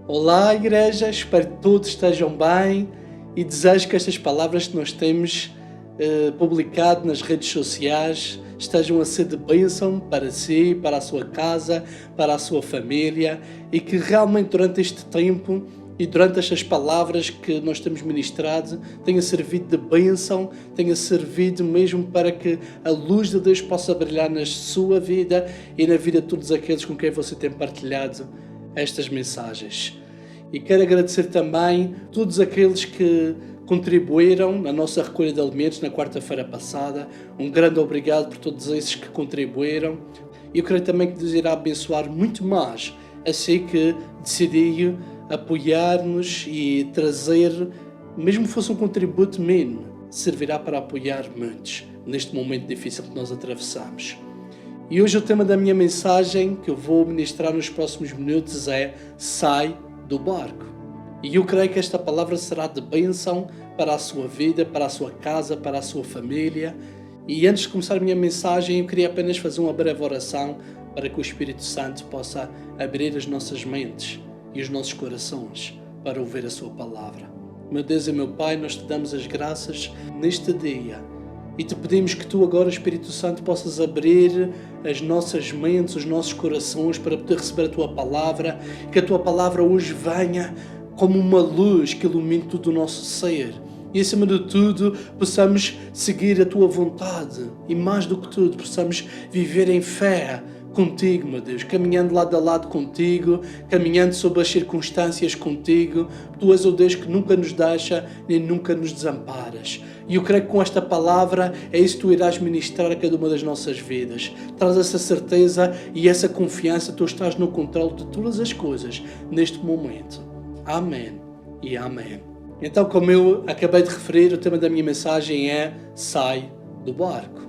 Olá, igreja, espero que todos estejam bem e desejo que estas palavras que nós temos publicado nas redes sociais estejam a ser de bênção para si, para a sua casa, para a sua família e que realmente durante este tempo e durante estas palavras que nós temos ministrado tenha servido de bênção, tenha servido mesmo para que a luz de Deus possa brilhar na sua vida e na vida de todos aqueles com quem você tem partilhado estas mensagens. E quero agradecer também a todos aqueles que contribuíram na nossa recolha de alimentos na quarta-feira passada. Um grande obrigado por todos esses que contribuíram. E eu creio também que Deus irá abençoar muito mais, assim que decidiu apoiar-nos e trazer, mesmo que fosse um contributo mínimo, servirá para apoiar muitos neste momento difícil que nós atravessamos. E hoje o tema da minha mensagem que eu vou ministrar nos próximos minutos é Sai do barco. E eu creio que esta palavra será de bênção para a sua vida, para a sua casa, para a sua família. E antes de começar a minha mensagem, eu queria apenas fazer uma breve oração para que o Espírito Santo possa abrir as nossas mentes e os nossos corações para ouvir a sua palavra. Meu Deus e meu Pai, nós te damos as graças neste dia e te pedimos que tu agora, Espírito Santo, possas abrir as nossas mentes, os nossos corações para poder receber a tua palavra, que a tua palavra hoje venha como uma luz que ilumine todo o nosso ser e, acima de tudo, possamos seguir a tua vontade e, mais do que tudo, possamos viver em fé contigo, meu Deus, caminhando lado a lado contigo, caminhando sob as circunstâncias contigo. Tu és o Deus que nunca nos deixa nem nunca nos desamparas. E eu creio que com esta palavra é isso que tu irás ministrar a cada uma das nossas vidas. Traz essa certeza e essa confiança, tu estás no controle de todas as coisas neste momento. Amém e amém. Então, como eu acabei de referir, o tema da minha mensagem é Sai do barco.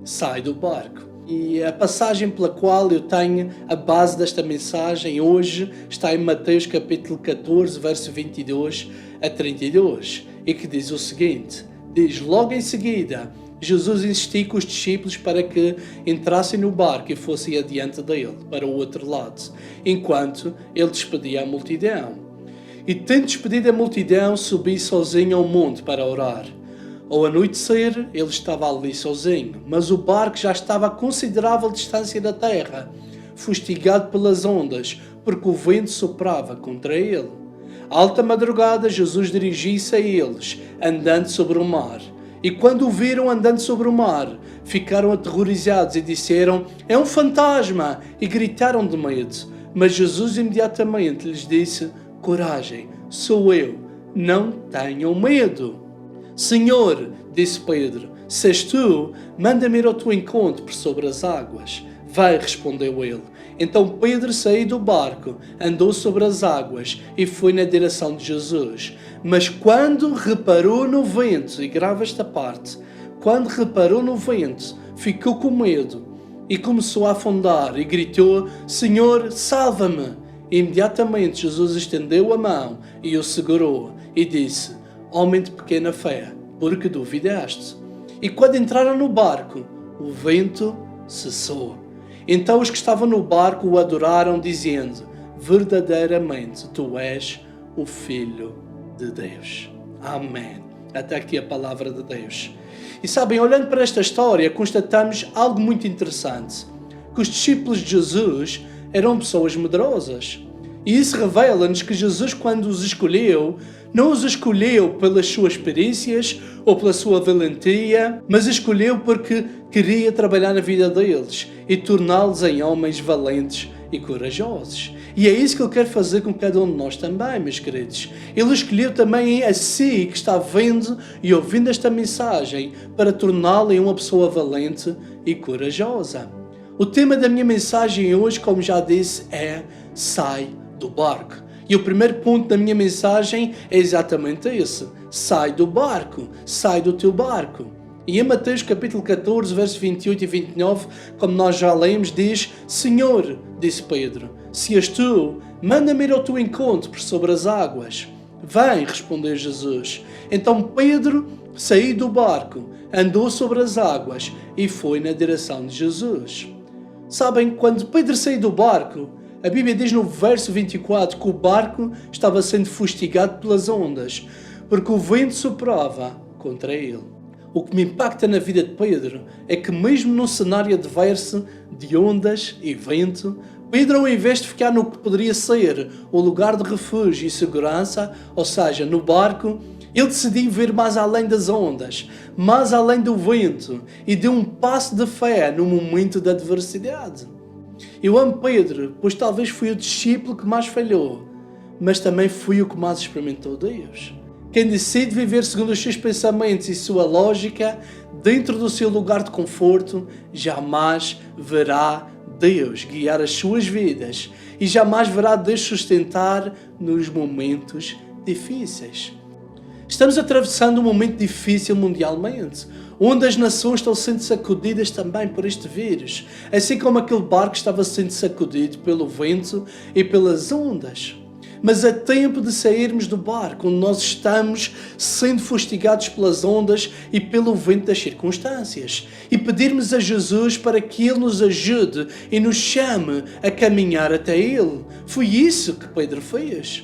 Sai do barco. E a passagem pela qual eu tenho a base desta mensagem hoje está em Mateus capítulo 14, verso 22 a 32, e que diz o seguinte: diz, logo em seguida, Jesus insistiu com os discípulos para que entrassem no barco e fossem adiante dele, para o outro lado, enquanto ele despedia a multidão. E tendo despedido a multidão, subi sozinho ao monte para orar. Ao anoitecer, ele estava ali sozinho, mas o barco já estava a considerável distância da terra, fustigado pelas ondas, porque o vento soprava contra ele. À alta madrugada, Jesus dirigiu-se a eles, andando sobre o mar. E quando o viram andando sobre o mar, ficaram aterrorizados e disseram, é um fantasma, e gritaram de medo. Mas Jesus imediatamente lhes disse, coragem, sou eu, não tenham medo. Senhor, disse Pedro, se és tu, manda-me ir ao teu encontro por sobre as águas. Vai, respondeu ele. Então Pedro saiu do barco, andou sobre as águas e foi na direção de Jesus. Mas quando reparou no vento, e grava esta parte, quando reparou no vento, ficou com medo e começou a afundar e gritou, Senhor, salva-me. Imediatamente Jesus estendeu a mão e o segurou e disse, homem de pequena fé, porque duvidaste? E quando entraram no barco, o vento cessou. Então os que estavam no barco o adoraram, dizendo, verdadeiramente tu és o Filho de Deus. Amém. Até aqui a palavra de Deus. E sabem, olhando para esta história, constatamos algo muito interessante, que os discípulos de Jesus eram pessoas medrosas. E isso revela-nos que Jesus, quando os escolheu, não os escolheu pelas suas experiências ou pela sua valentia, mas escolheu porque queria trabalhar na vida deles e torná-los em homens valentes e corajosos. E é isso que Ele quer fazer com cada um de nós também, meus queridos. Ele escolheu também a si, que está vendo e ouvindo esta mensagem, para torná-lo em uma pessoa valente e corajosa. O tema da minha mensagem hoje, como já disse, é Sai do barco. E o primeiro ponto da minha mensagem é exatamente esse. Sai do barco. Sai do teu barco. E em Mateus capítulo 14, versos 28 e 29, como nós já lemos, diz, Senhor, disse Pedro, se és tu, manda-me ir ao teu encontro por sobre as águas. Vem, respondeu Jesus. Então Pedro saiu do barco, andou sobre as águas e foi na direção de Jesus. Sabem, quando Pedro saiu do barco, A Bíblia diz no verso 24 que o barco estava sendo fustigado pelas ondas, porque o vento soprava contra ele. O que me impacta na vida de Pedro é que mesmo num cenário adverso de ondas e vento, Pedro, ao invés de ficar no que poderia ser o lugar de refúgio e segurança, ou seja, no barco, ele decidiu ver mais além das ondas, mais além do vento, e deu um passo de fé no momento da adversidade. Eu amo Pedro, pois talvez fui o discípulo que mais falhou, mas também fui o que mais experimentou Deus. Quem decide viver segundo os seus pensamentos e sua lógica, dentro do seu lugar de conforto, jamais verá Deus guiar as suas vidas e jamais verá Deus sustentar nos momentos difíceis. Estamos atravessando um momento difícil mundialmente, onde as nações estão sendo sacudidas também por este vírus, assim como aquele barco estava sendo sacudido pelo vento e pelas ondas. Mas é tempo de sairmos do barco onde nós estamos sendo fustigados pelas ondas e pelo vento das circunstâncias e pedirmos a Jesus para que Ele nos ajude e nos chame a caminhar até Ele. Foi isso que Pedro fez.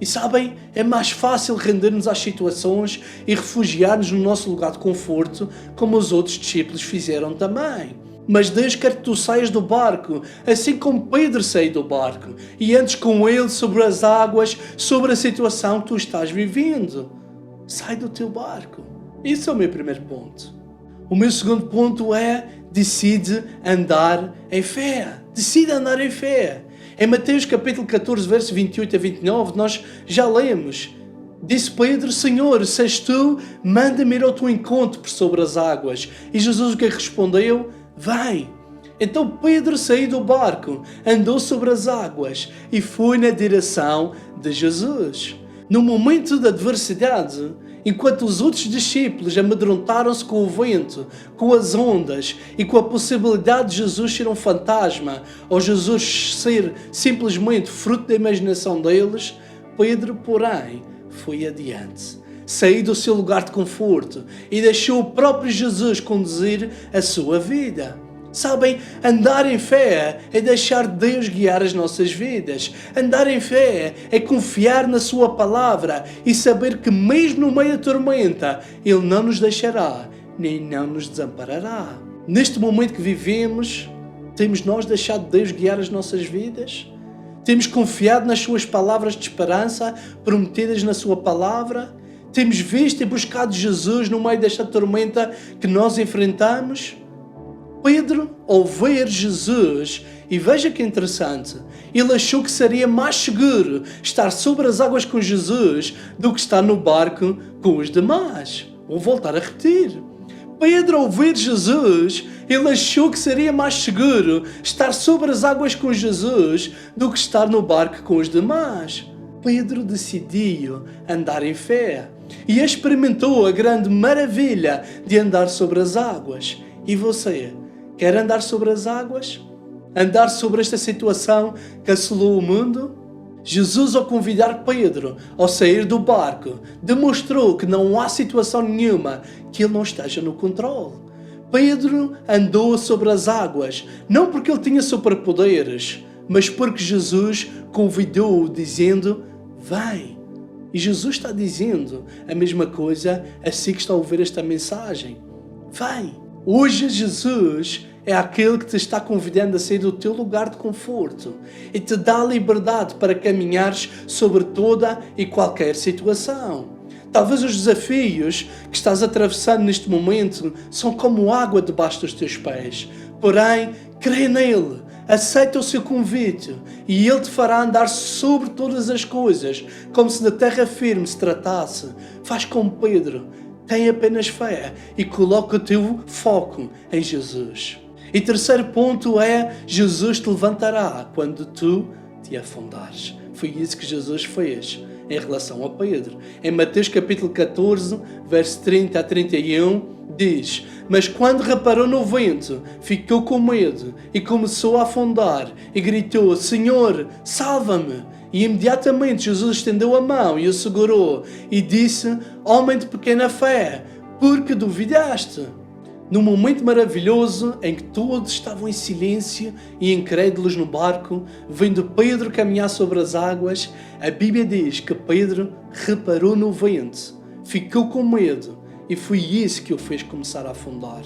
E sabem, é mais fácil render-nos às situações e refugiar-nos no nosso lugar de conforto, como os outros discípulos fizeram também. Mas Deus quer que tu saias do barco, assim como Pedro saiu do barco, e andes com Ele sobre as águas, sobre a situação que tu estás vivendo. Sai do teu barco. Esse é o meu primeiro ponto. O meu segundo ponto é: decide andar em fé. Decide andar em fé. Em Mateus capítulo 14, verso 28 a 29, nós já lemos. Disse Pedro: Senhor, se és tu, manda-me ir ao teu encontro por sobre as águas. E Jesus o que respondeu? Vai. Então Pedro saiu do barco, andou sobre as águas e foi na direção de Jesus. No momento da adversidade, enquanto os outros discípulos amedrontaram-se com o vento, com as ondas e com a possibilidade de Jesus ser um fantasma ou Jesus ser simplesmente fruto da imaginação deles, Pedro, porém, foi adiante. Saiu do seu lugar de conforto e deixou o próprio Jesus conduzir a sua vida. Sabem, andar em fé é deixar Deus guiar as nossas vidas. Andar em fé é confiar na sua palavra e saber que mesmo no meio da tormenta, Ele não nos deixará, nem não nos desamparará. Neste momento que vivemos, temos nós deixado Deus guiar as nossas vidas? Temos confiado nas suas palavras de esperança prometidas na sua palavra? Temos visto e buscado Jesus no meio desta tormenta que nós enfrentamos? Pedro, ao ver Jesus, e veja que interessante, ele achou que seria mais seguro estar sobre as águas com Jesus do que estar no barco com os demais. Vou voltar a repetir. Pedro, ao ver Jesus, ele achou que seria mais seguro estar sobre as águas com Jesus do que estar no barco com os demais. Pedro decidiu andar em fé e experimentou a grande maravilha de andar sobre as águas. E você, quer andar sobre as águas? Andar sobre esta situação que assolou o mundo? Jesus, ao convidar Pedro ao sair do barco, demonstrou que não há situação nenhuma que ele não esteja no controle. Pedro andou sobre as águas, não porque ele tinha superpoderes, mas porque Jesus convidou-o dizendo: vem. E Jesus está dizendo a mesma coisa assim que está a ouvir esta mensagem. Vem. Hoje Jesus é aquele que te está convidando a sair do teu lugar de conforto e te dá a liberdade para caminhares sobre toda e qualquer situação. Talvez os desafios que estás atravessando neste momento são como água debaixo dos teus pés. Porém, crê nele, aceita o seu convite e ele te fará andar sobre todas as coisas, como se da terra firme se tratasse. Faz como Pedro, tem apenas fé e coloca o teu foco em Jesus. E terceiro ponto é: Jesus te levantará quando tu te afundares. Foi isso que Jesus fez em relação a Pedro. Em Mateus capítulo 14, verso 30 a 31, diz: mas quando reparou no vento, ficou com medo e começou a afundar e gritou: Senhor, salva-me! E imediatamente Jesus estendeu a mão e o segurou e disse: homem de pequena fé, por que duvidaste? Num momento maravilhoso em que todos estavam em silêncio e incrédulos no barco, vendo Pedro caminhar sobre as águas, a Bíblia diz que Pedro reparou no vento, ficou com medo e foi isso que o fez começar a afundar.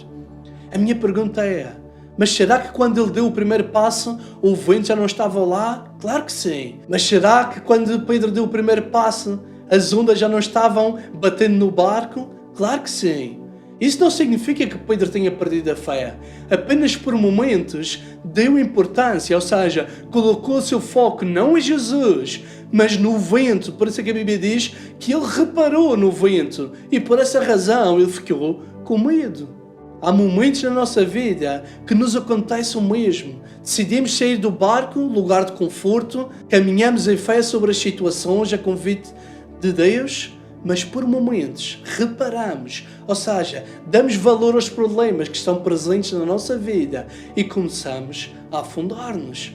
A minha pergunta é: mas será que quando ele deu o primeiro passo, o vento já não estava lá? Claro que sim. Mas será que quando Pedro deu o primeiro passo, as ondas já não estavam batendo no barco? Claro que sim. Isso não significa que Pedro tenha perdido a fé. Apenas por momentos deu importância, ou seja, colocou o seu foco não em Jesus, mas no vento. Por isso é que a Bíblia diz que ele reparou no vento e por essa razão ele ficou com medo. Há momentos na nossa vida que nos acontece o mesmo. Decidimos sair do barco, lugar de conforto, caminhamos em fé sobre as situações a convite de Deus, mas por momentos reparamos, ou seja, damos valor aos problemas que estão presentes na nossa vida e começamos a afundar-nos.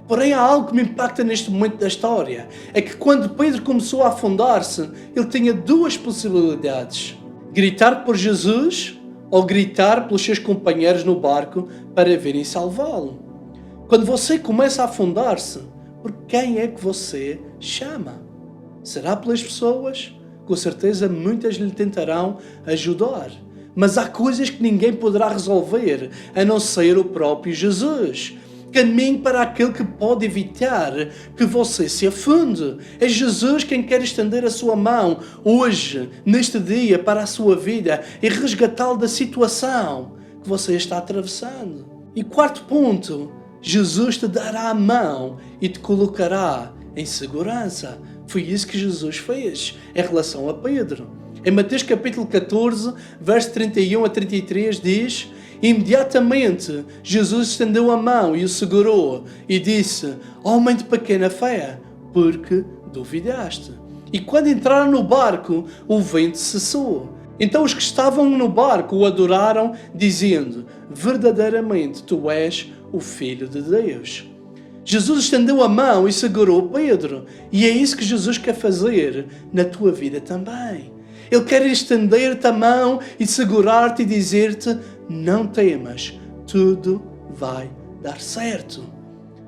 Porém, há algo que me impacta neste momento da história. É que quando Pedro começou a afundar-se, ele tinha duas possibilidades: gritar por Jesus ou gritar pelos seus companheiros no barco para virem salvá-lo. Quando você começa a afundar-se, por quem é que você chama? Será pelas pessoas? Com certeza muitas lhe tentarão ajudar. Mas há coisas que ninguém poderá resolver, a não ser o próprio Jesus. Caminhe para aquele que pode evitar que você se afunde. É Jesus quem quer estender a sua mão hoje, neste dia, para a sua vida e resgatá-lo da situação que você está atravessando. E quarto ponto, Jesus te dará a mão e te colocará em segurança. Foi isso que Jesus fez em relação a Pedro. Em Mateus capítulo 14, verso 31 a 33 diz: imediatamente Jesus estendeu a mão e o segurou e disse: homem de pequena fé, porque duvidaste? E quando entraram no barco, o vento cessou. Então os que estavam no barco o adoraram, dizendo: verdadeiramente tu és o Filho de Deus. Jesus estendeu a mão e segurou Pedro. E é isso que Jesus quer fazer na tua vida também. Ele quer estender-te a mão e segurar-te e dizer-te: não temas, tudo vai dar certo.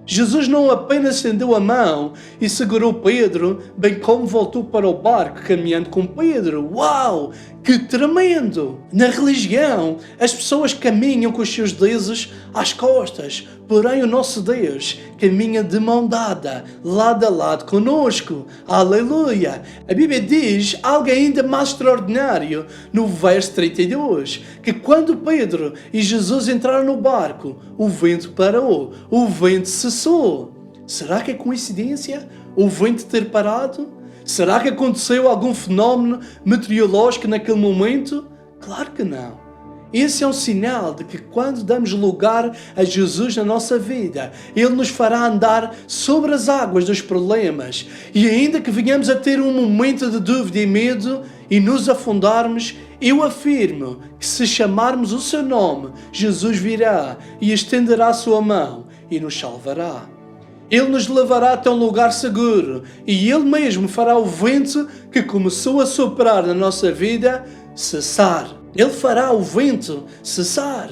Jesus não apenas estendeu a mão e segurou Pedro, bem como voltou para o barco caminhando com Pedro. Uau! Que tremendo! Na religião, as pessoas caminham com os seus deuses às costas, porém o nosso Deus caminha de mão dada, lado a lado conosco. Aleluia! A Bíblia diz algo ainda mais extraordinário no verso 32, que quando Pedro e Jesus entraram no barco, o vento parou, o vento cessou. Será que é coincidência o vento ter parado? Será que aconteceu algum fenómeno meteorológico naquele momento? Claro que não. Esse é um sinal de que quando damos lugar a Jesus na nossa vida, Ele nos fará andar sobre as águas dos problemas. E ainda que venhamos a ter um momento de dúvida e medo e nos afundarmos, eu afirmo que se chamarmos o seu nome, Jesus virá e estenderá a sua mão e nos salvará. Ele nos levará até um lugar seguro e Ele mesmo fará o vento que começou a soprar na nossa vida cessar. Ele fará o vento cessar.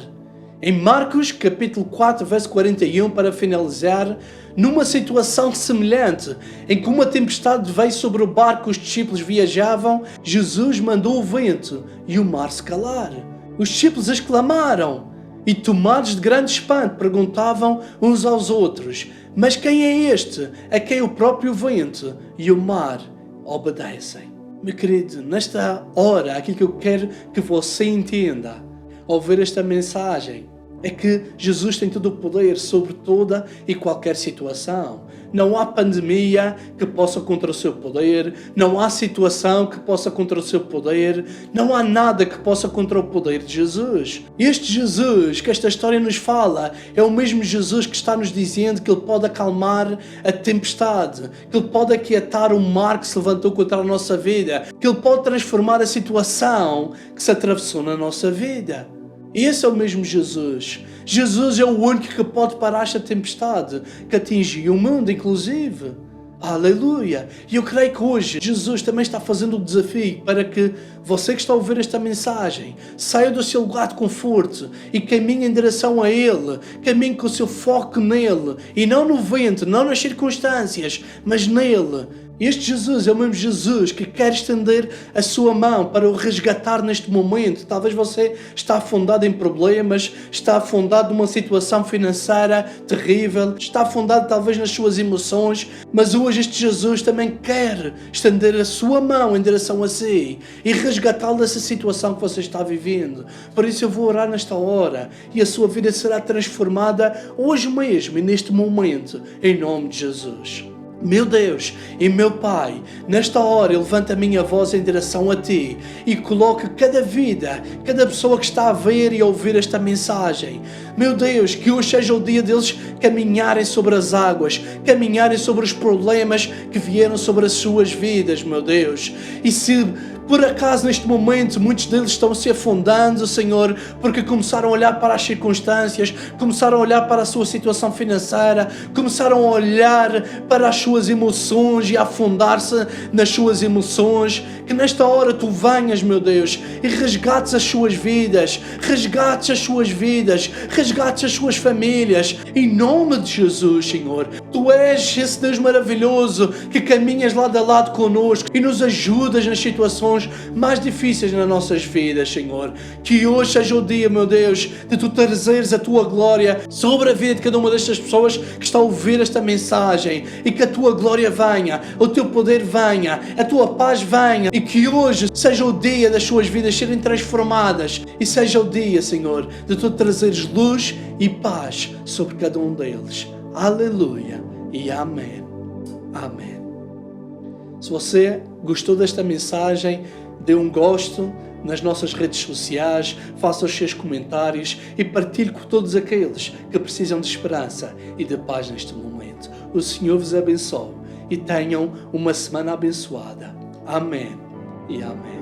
Em Marcos capítulo 4, verso 41, para finalizar, numa situação semelhante, em que uma tempestade veio sobre o barco que os discípulos viajavam, Jesus mandou o vento e o mar se calar. Os discípulos exclamaram e, tomados de grande espanto, perguntavam uns aos outros: mas quem é este a quem o próprio vento e o mar obedecem? Meu querido, nesta hora, aquilo que eu quero que você entenda ao ver esta mensagem é que Jesus tem todo o poder sobre toda e qualquer situação. Não há pandemia que possa contra o seu poder, não há situação que possa contra o seu poder, não há nada que possa contra o poder de Jesus. Este Jesus que esta história nos fala é o mesmo Jesus que está nos dizendo que Ele pode acalmar a tempestade, que Ele pode aquietar o mar que se levantou contra a nossa vida, que Ele pode transformar a situação que se atravessou na nossa vida. Esse é o mesmo Jesus. Jesus é o único que pode parar esta tempestade que atingiu o mundo, inclusive. Aleluia! E eu creio que hoje Jesus também está fazendo o desafio para que você que está a ouvir esta mensagem saia do seu lugar de conforto e caminhe em direção a Ele, caminhe com o seu foco nele e não no vento, não nas circunstâncias, mas nele. Este Jesus é o mesmo Jesus que quer estender a sua mão para o resgatar neste momento. Talvez você está afundado em problemas, está afundado numa situação financeira terrível, está afundado talvez nas suas emoções, mas hoje este Jesus também quer estender a sua mão em direção a si e resgatá-lo dessa situação que você está vivendo. Por isso eu vou orar nesta hora e a sua vida será transformada hoje mesmo e neste momento, em nome de Jesus. Meu Deus e meu Pai, nesta hora eu levanto a minha voz em direção a Ti e coloco cada vida, cada pessoa que está a ver e a ouvir esta mensagem. Meu Deus, que hoje seja o dia deles caminharem sobre as águas, caminharem sobre os problemas que vieram sobre as suas vidas, meu Deus. E se por acaso neste momento muitos deles estão se afundando, Senhor, porque começaram a olhar para as circunstâncias, começaram a olhar para a sua situação financeira, começaram a olhar para as suas emoções e a afundar-se nas suas emoções, que nesta hora Tu venhas, meu Deus, e resgates as suas vidas, resgates as suas vidas, resgates as suas famílias, em nome de Jesus, Senhor. Tu és esse Deus maravilhoso que caminhas lado a lado connosco e nos ajudas nas situações mais difíceis nas nossas vidas, Senhor. Que hoje seja o dia, meu Deus, de Tu trazeres a Tua glória sobre a vida de cada uma destas pessoas que está a ouvir esta mensagem e que a Tua glória venha, o Teu poder venha, a Tua paz venha e que hoje seja o dia das suas vidas serem transformadas e seja o dia, Senhor, de Tu trazeres luz e paz sobre cada um deles. Aleluia e amém. Amém. Se você gostou desta mensagem, dê um gosto nas nossas redes sociais, faça os seus comentários e partilhe com todos aqueles que precisam de esperança e de paz neste momento. O Senhor vos abençoe e tenham uma semana abençoada. Amém e amém.